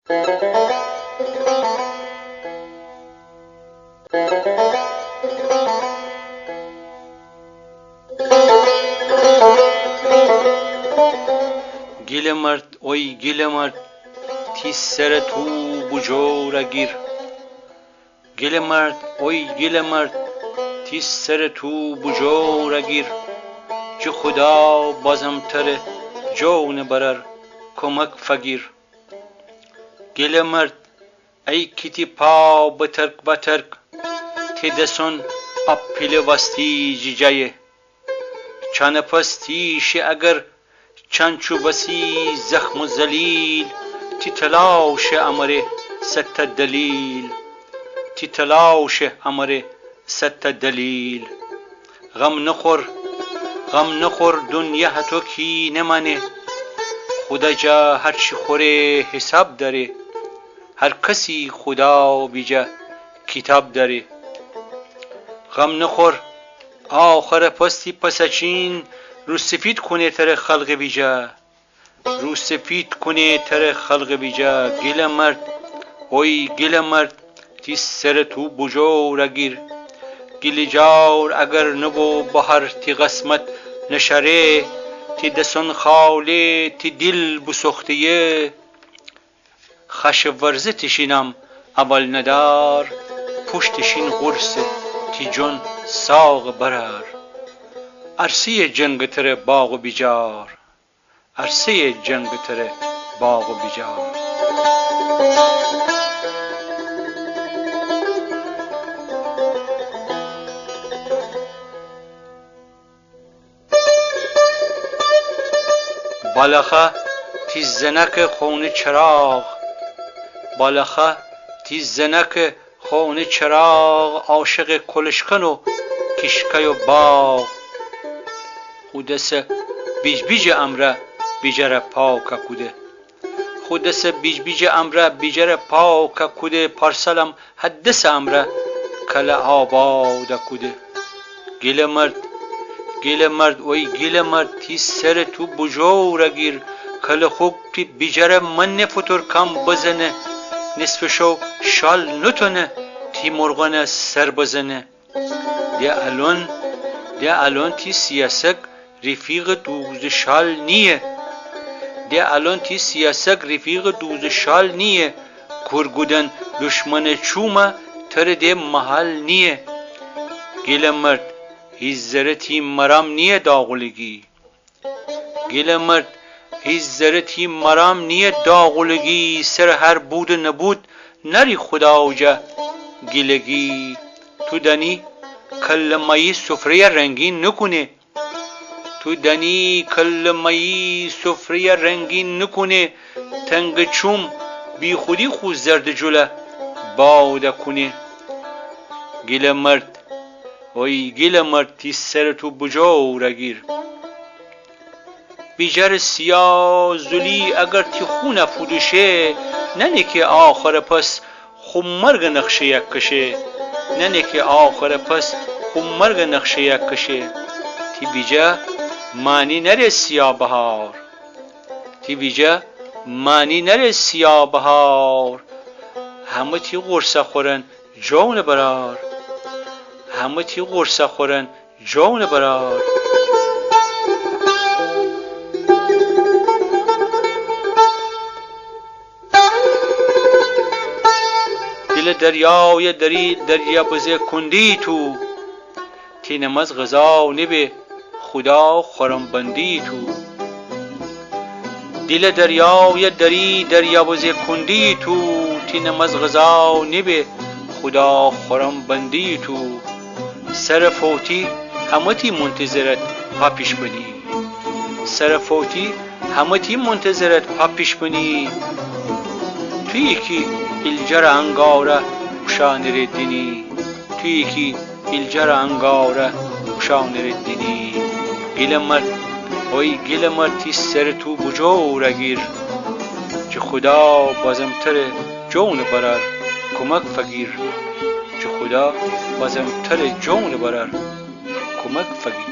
گله مرد وای گله مرد تیز سر تو بجور گیر. گله مرد وای گله مرد تیز سر تو بجور گیر. چه خدا بازم تره جون برر کمک فگیر. گله مرد ای کتی پا بترک تی دسون اپیل وستی جیجایه. چند پستیش اگر چند چو بسی زخم و ذلیل. تی تلاش امر ست دلیل. تی تلاش امر ست دلیل. غم نخور دنیا تو کی نمانه. خدا جا هر چی خوره حساب داره. هر کسی خدا بیجا کتاب داره. غم نخور آخر پستی پسچین رو سفید کنه تر خلق بیجا. رو سفید کنه تر خلق بیجا. گله مرد وای گله مرد تی سر تو بجور گیر. گلی جار اگر نبو بهر تی قسمت نشره. تی دسون خاله تی دل بسختیه. خش ورزه تشینم اول ندار. پشتشین قرص تی جون ساغ برار. عرصه جنگ تر باغ و بیجار. عرصه جنگ تر باغ و بیجار. بالخه تی زنک خون چراغ. بالخه تی زنک خون چراغ. عاشق کلشکن و کشکای و باغ. خودس بیج بیج امره بیجره پاکه کوده. خودس بیج بیج امره بیجره پاکه کوده. پارسالم حدس امره کل آباده کوده. گله مرد وای گله مرد تی سر تو بجور گیر. کل خوب تی بیجره من فتور کم بزنه. نصف شو شال نتونه تی مرغان سر بزنه. دی الان تی سیاسک رفیق دوز شال نیه. دی الان تی سیاسک رفیق دوز شال نیه. کرگودن دشمن چومه تر دی محل نیه. گله مرد هیچ ذره تی مرام نیه داغلگی. گله مرد هیچ ذره تی مرام نیه داغلگی. سر هر بود نبود نری خدا جا گلگی. تو دنی کل مایی سفره رنگین نکنه. تو دنی کل مایی سفره رنگین نکنه. تنگ چوم بی خودی خود زرد جله باده کنه. گله مرد وای گله مرد تی سر تو بجور گیر. بیجر سیاه زلی اگر تی خون فروشه. ننه که آخر پس خمرگ نقشه یک کشه. ننه که آخر پس خمرگ نقشه یک کشه. تی بیجا معنی نره سیاه بهار. تی بیجا معنی نره سیاه بهار. همه تی قرصه خورن جون برار. همه تی قرصه خورن جون برار. دل دریای دریا بزه کندی تو. تی نماز غذا نبه خدا خورم بندی تو. دل دریای دریا بزه کندی تو. تی نماز غذا نبه خدا خورم بندی تو. سر فوتی همه تی منتظرت پا پیش بنی. سر فوتی همه تی منتظرت پا پیش بنی. توی کی الجر انگاره اشان ردینی. توی کی الجر انگاره اشان ردینی. گله مرد وای گله مرد تی سر تو بجور گیر. چه خدا بازم تر جون برر کمک فگیر. چه خدا بازم تر جون برر کمک فگیر.